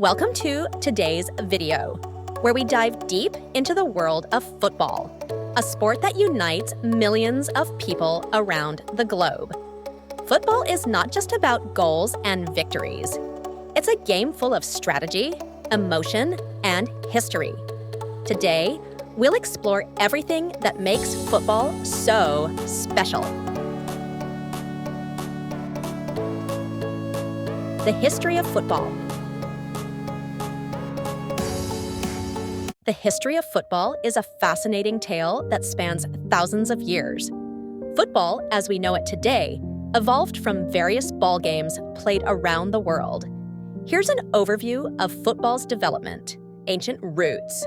Welcome to today's video, where we dive deep into the world of football, a sport that unites millions of people around the globe. Football is not just about goals and victories. It's a game full of strategy, emotion, and history. Today, we'll explore everything that makes football so special. The history of football. The history of football is a fascinating tale that spans thousands of years. Football, as we know it today, evolved from various ball games played around the world. Here's an overview of football's development. Ancient roots.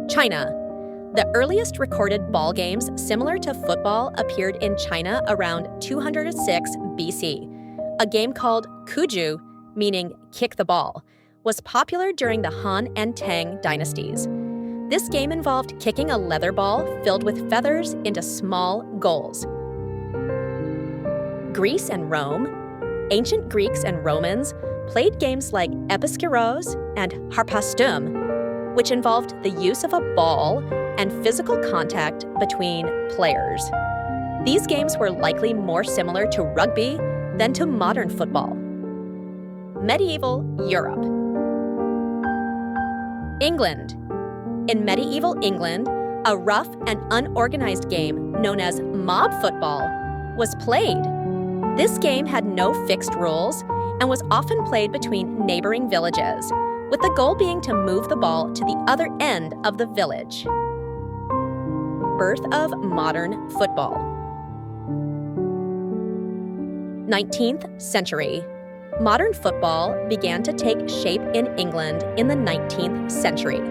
China. The earliest recorded ball games similar to football appeared in China around 206 BC. A game called Cuju, meaning kick the ball, was popular during the Han and Tang dynasties. This game involved kicking a leather ball filled with feathers into small goals. Greece and Rome. Ancient Greeks and Romans played games like Episkiros and Harpastum, which involved the use of a ball and physical contact between players. These games were likely more similar to rugby than to modern football. Medieval Europe. England. In medieval England, a rough and unorganized game known as mob football was played. This game had no fixed rules and was often played between neighboring villages, with the goal being to move the ball to the other end of the village. Birth of modern football. 19th century. Modern football began to take shape in England in the 19th century.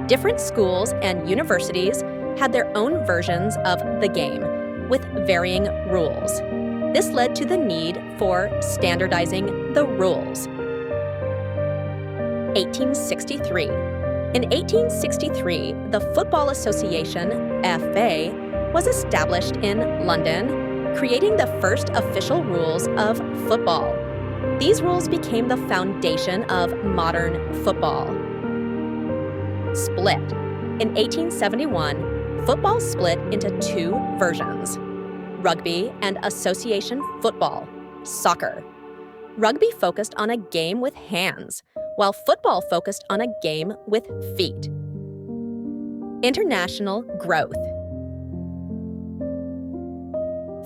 Different schools and universities had their own versions of the game, with varying rules. This led to the need for standardizing the rules. 1863. In 1863, the Football Association, FA, was established in London, creating the first official rules of football. These rules became the foundation of modern football. Split. In 1871, football split into two versions: rugby and association football, soccer. Rugby focused on a game with hands, while football focused on a game with feet. International growth.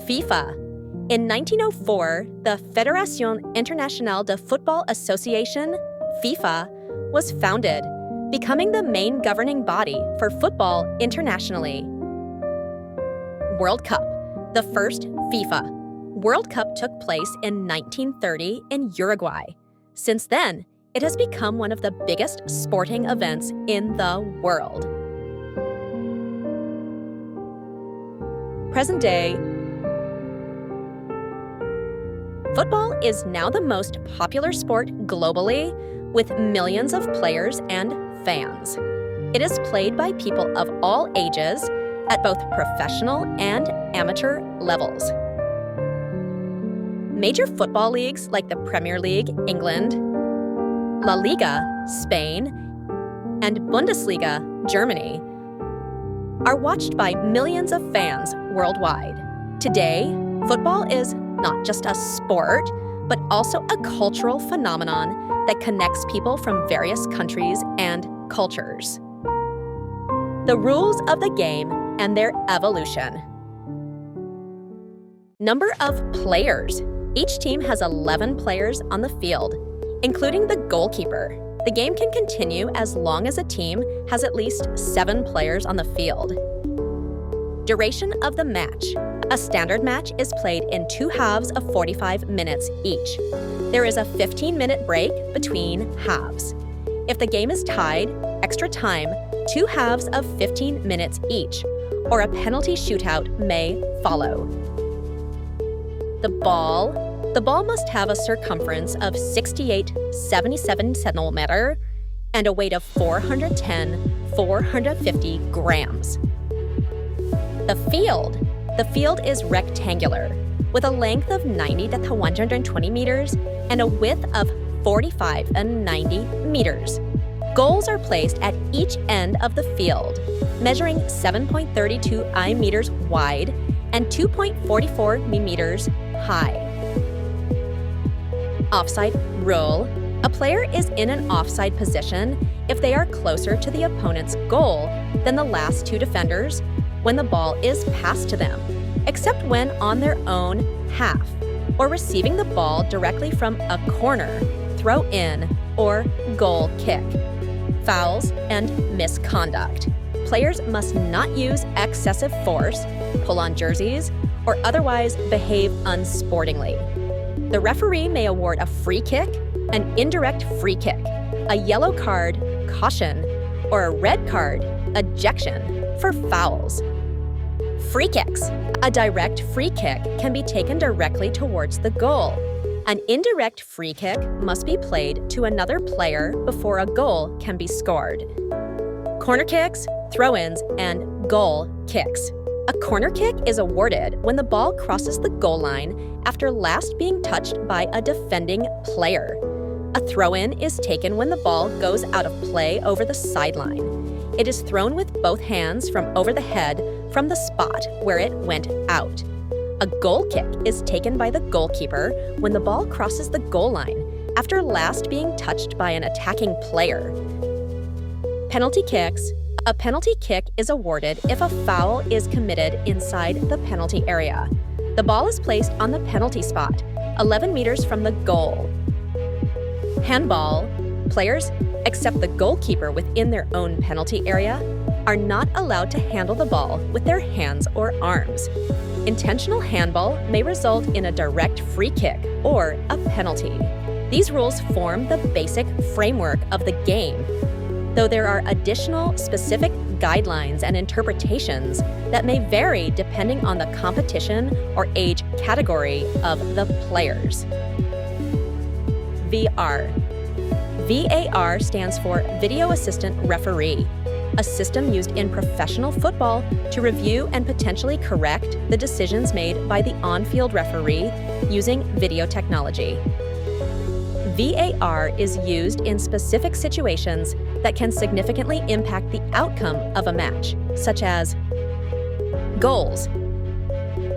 FIFA. In 1904, the Fédération Internationale de Football Association, FIFA, was founded, becoming the main governing body for football internationally. World Cup. The first FIFA World Cup took place in 1930 in Uruguay. Since then, it has become one of the biggest sporting events in the world. Present day. Football is now the most popular sport globally, with millions of players and fans. It is played by people of all ages at both professional and amateur levels. Major football leagues like the Premier League, England, La Liga, Spain, and Bundesliga, Germany, are watched by millions of fans worldwide. Today, football is not just a sport, but also a cultural phenomenon that connects people from various countries and cultures. The rules of the game and their evolution. Number of players. Each team has 11 players on the field, including the goalkeeper. The game can continue as long as a team has at least 7 players on the field. Duration of the match. A standard match is played in 2 halves of 45 minutes each. There is a 15-minute break between halves. If the game is tied, extra time, 2 halves of 15 minutes each, or a penalty shootout may follow. The ball must have a circumference of 68-77 centimeter and a weight of 410-450 grams. The field is rectangular. with a length of 90 to 120 meters and a width of 45 and 90 meters. Goals are placed at each end of the field, measuring 7.32 meters wide and 2.44 meters high. Offside rule. A player is in an offside position if they are closer to the opponent's goal than the last two defenders when the ball is passed to them, except when on their own half, or receiving the ball directly from a corner, throw-in, or goal kick. Fouls and misconduct. Players must not use excessive force, pull on jerseys, or otherwise behave unsportingly. The referee may award a free kick, an indirect free kick, a yellow card, caution, or a red card, ejection, for fouls. Free kicks. A direct free kick can be taken directly towards the goal. An indirect free kick must be played to another player before a goal can be scored. Corner kicks, throw-ins, and goal kicks. A corner kick is awarded when the ball crosses the goal line after last being touched by a defending player. A throw-in is taken when the ball goes out of play over the sideline. It is thrown with both hands from over the head from the spot where it went out. A goal kick is taken by the goalkeeper when the ball crosses the goal line after last being touched by an attacking player. Penalty kicks. A penalty kick is awarded if a foul is committed inside the penalty area. The ball is placed on the penalty spot, 11 meters from the goal. Handball. Players, except the goalkeeper within their own penalty area, are not allowed to handle the ball with their hands or arms. Intentional handball may result in a direct free kick or a penalty. These rules form the basic framework of the game, though there are additional specific guidelines and interpretations that may vary depending on the competition or age category of the players. VAR. VAR stands for Video Assistant Referee, a system used in professional football to review and potentially correct the decisions made by the on-field referee using video technology. VAR is used in specific situations that can significantly impact the outcome of a match, such as goals,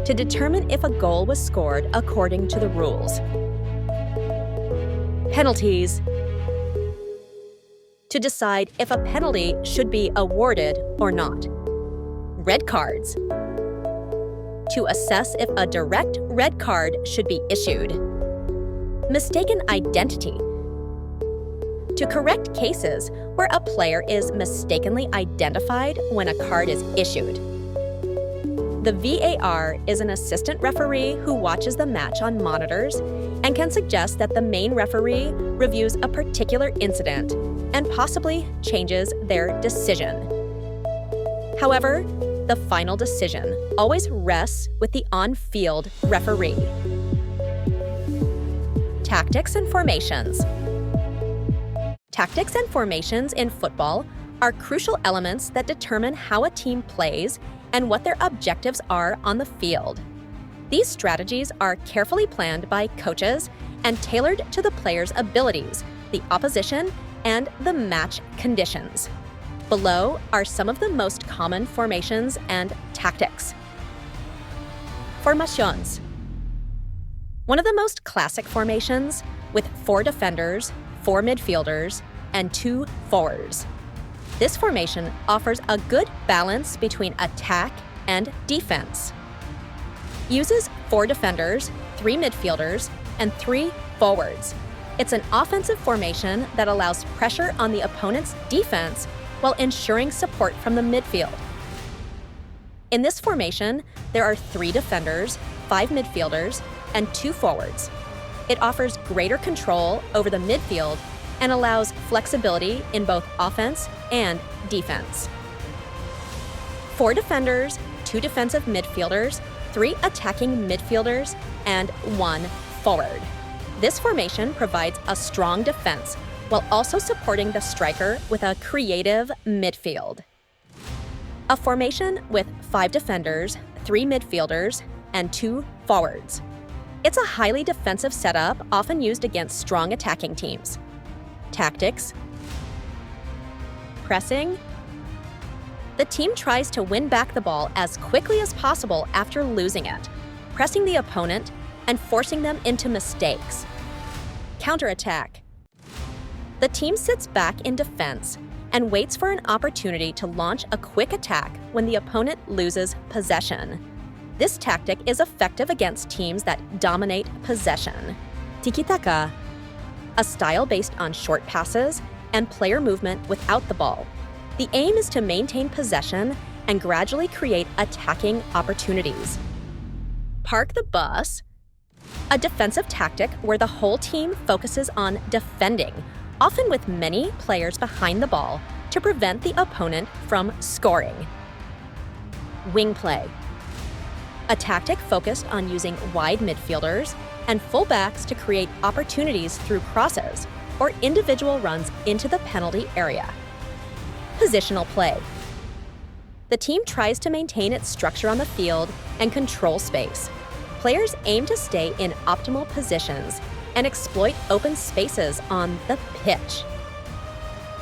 to determine if a goal was scored according to the rules. Penalties, to decide if a penalty should be awarded or not. Red cards, to assess if a direct red card should be issued. Mistaken identity, to correct cases where a player is mistakenly identified when a card is issued. The VAR is an assistant referee who watches the match on monitors and can suggest that the main referee reviews a particular incident and possibly changes their decision. However, the final decision always rests with the on-field referee. Tactics and formations. Tactics and formations in football are crucial elements that determine how a team plays and what their objectives are on the field. These strategies are carefully planned by coaches and tailored to the players' abilities, the opposition, and the match conditions. Below are some of the most common formations and tactics. Formations. One of the most classic formations, with 4 defenders, 4 midfielders, and 2 forwards. This formation offers a good balance between attack and defense. Uses 4 defenders, 3 midfielders, and 3 forwards. It's an offensive formation that allows pressure on the opponent's defense while ensuring support from the midfield. In this formation, there are 3 defenders, 5 midfielders, and 2 forwards. It offers greater control over the midfield and allows flexibility in both offense and defense. 4 defenders, 2 defensive midfielders, 3 attacking midfielders, and 1 forward. This formation provides a strong defense while also supporting the striker with a creative midfield. A formation with 5 defenders, 3 midfielders, and 2 forwards. It's a highly defensive setup often used against strong attacking teams. Tactics. Pressing. The team tries to win back the ball as quickly as possible after losing it, pressing the opponent and forcing them into mistakes. Counterattack. The team sits back in defense and waits for an opportunity to launch a quick attack when the opponent loses possession. This tactic is effective against teams that dominate possession. Tiki-taka, a style based on short passes and player movement without the ball. The aim is to maintain possession and gradually create attacking opportunities. Park the bus, a defensive tactic where the whole team focuses on defending, often with many players behind the ball, to prevent the opponent from scoring. Wing play, a tactic focused on using wide midfielders and fullbacks to create opportunities through crosses or individual runs into the penalty area. Positional play. The team tries to maintain its structure on the field and control space. Players aim to stay in optimal positions and exploit open spaces on the pitch.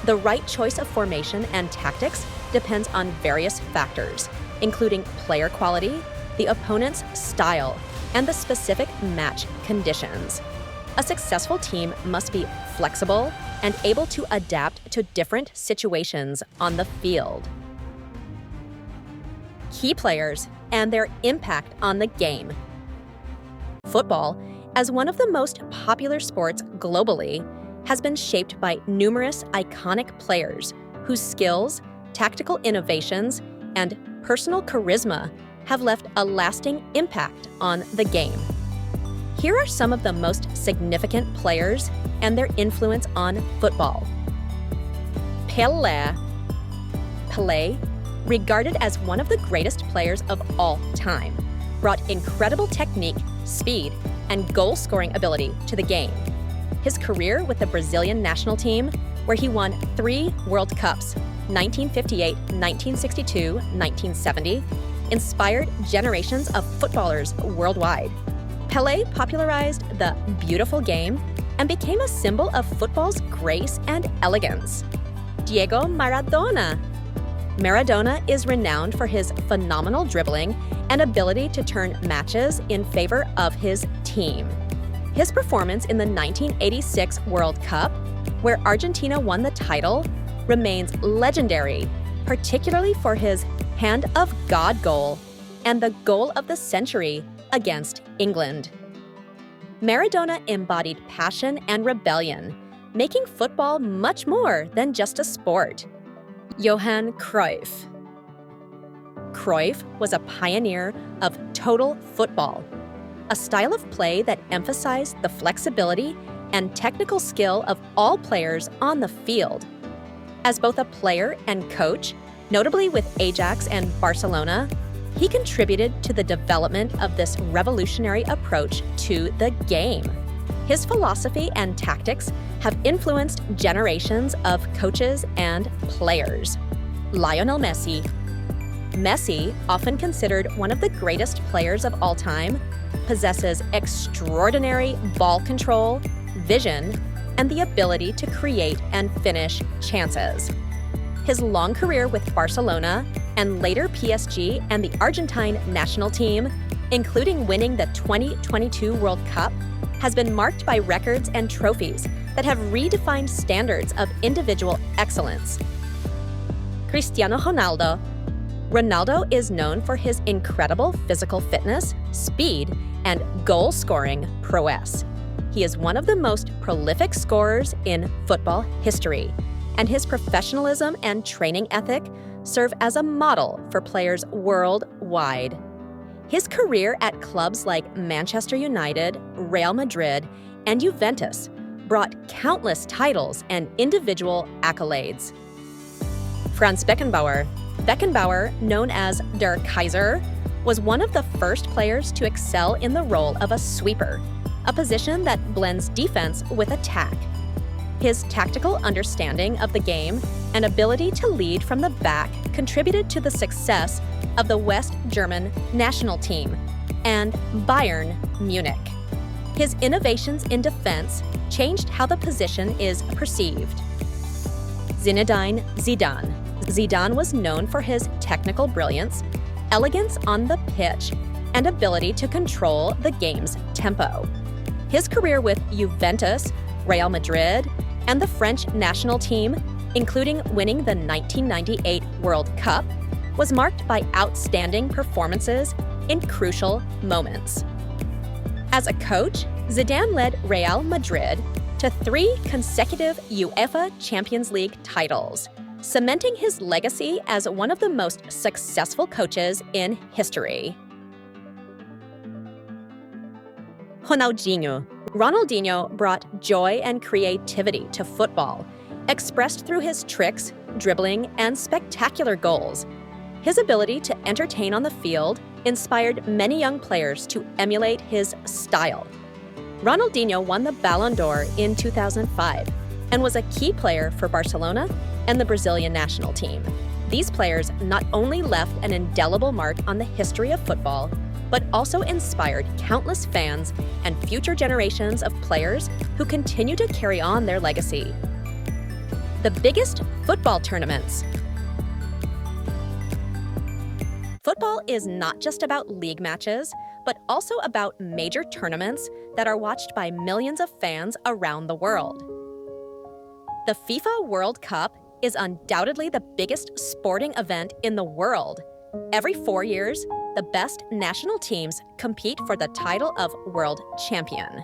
The right choice of formation and tactics depends on various factors, including player quality, the opponent's style, and the specific match conditions. A successful team must be flexible and able to adapt to different situations on the field. Key players and their impact on the game. Football, as one of the most popular sports globally, has been shaped by numerous iconic players whose skills, tactical innovations, and personal charisma have left a lasting impact on the game. Here are some of the most significant players and their influence on football. Pelé, regarded as one of the greatest players of all time, brought incredible technique, speed, and goal-scoring ability to the game. His career with the Brazilian national team, where he won 3 World Cups, 1958, 1962, 1970, inspired generations of footballers worldwide. Pelé popularized the beautiful game and became a symbol of football's grace and elegance. Diego Maradona. Maradona is renowned for his phenomenal dribbling and ability to turn matches in favor of his team. His performance in the 1986 World Cup, where Argentina won the title, remains legendary, particularly for his Hand of God goal and the goal of the century against England. Maradona embodied passion and rebellion, making football much more than just a sport. Johan Cruyff. Cruyff was a pioneer of total football, a style of play that emphasized the flexibility and technical skill of all players on the field. As both a player and coach, notably with Ajax and Barcelona, he contributed to the development of this revolutionary approach to the game. His philosophy and tactics have influenced generations of coaches and players. Lionel Messi. Messi, often considered one of the greatest players of all time, possesses extraordinary ball control, vision, and the ability to create and finish chances. His long career with Barcelona and later PSG and the Argentine national team, including winning the 2022 World Cup, has been marked by records and trophies that have redefined standards of individual excellence. Cristiano Ronaldo. Ronaldo is known for his incredible physical fitness, speed, and goal-scoring prowess. He is one of the most prolific scorers in football history, and his professionalism and training ethic serve as a model for players worldwide. His career at clubs like Manchester United, Real Madrid, and Juventus brought countless titles and individual accolades. Franz Beckenbauer. Beckenbauer, known as Der Kaiser, was one of the first players to excel in the role of a sweeper, a position that blends defense with attack. His tactical understanding of the game and ability to lead from the back contributed to the success of the West German national team, and Bayern Munich. His innovations in defense changed how the position is perceived. Zinedine Zidane. Zidane was known for his technical brilliance, elegance on the pitch, and ability to control the game's tempo. His career with Juventus, Real Madrid, and the French national team, including winning the 1998 World Cup, was marked by outstanding performances in crucial moments. As a coach, Zidane led Real Madrid to 3 consecutive UEFA Champions League titles, cementing his legacy as one of the most successful coaches in history. Ronaldinho. Ronaldinho brought joy and creativity to football, expressed through his tricks, dribbling, and spectacular goals. His ability to entertain on the field inspired many young players to emulate his style. Ronaldinho won the Ballon d'Or in 2005 and was a key player for Barcelona and the Brazilian national team. These players not only left an indelible mark on the history of football, but also inspired countless fans and future generations of players who continue to carry on their legacy. The biggest football tournaments. Football is not just about league matches, but also about major tournaments that are watched by millions of fans around the world. The FIFA World Cup is undoubtedly the biggest sporting event in the world. Every 4 years, the best national teams compete for the title of world champion.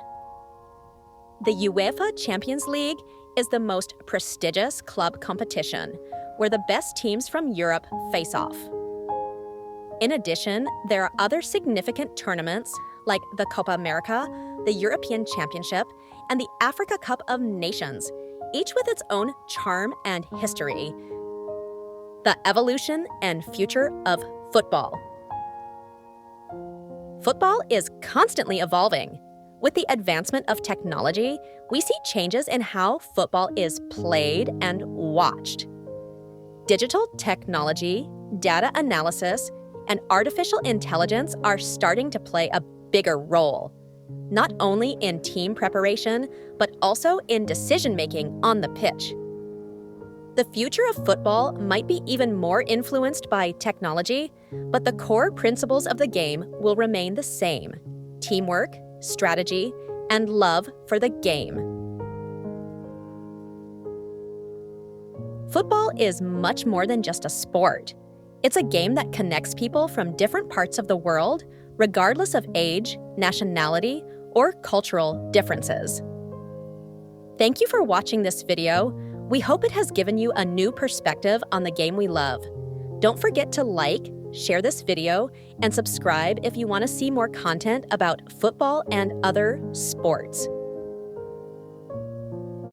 The UEFA Champions League is the most prestigious club competition, where the best teams from Europe face off. In addition, there are other significant tournaments like the Copa America, the European Championship, and the Africa Cup of Nations, each with its own charm and history. The evolution and future of football. Football is constantly evolving. With the advancement of technology, we see changes in how football is played and watched. Digital technology, data analysis, and artificial intelligence are starting to play a bigger role, not only in team preparation, but also in decision-making on the pitch. The future of football might be even more influenced by technology, but the core principles of the game will remain the same: teamwork, strategy, and love for the game. Football is much more than just a sport. It's a game that connects people from different parts of the world, regardless of age, nationality, or cultural differences. Thank you for watching this video. We hope it has given you a new perspective on the game we love. Don't forget to like, share this video, and subscribe if you want to see more content about football and other sports.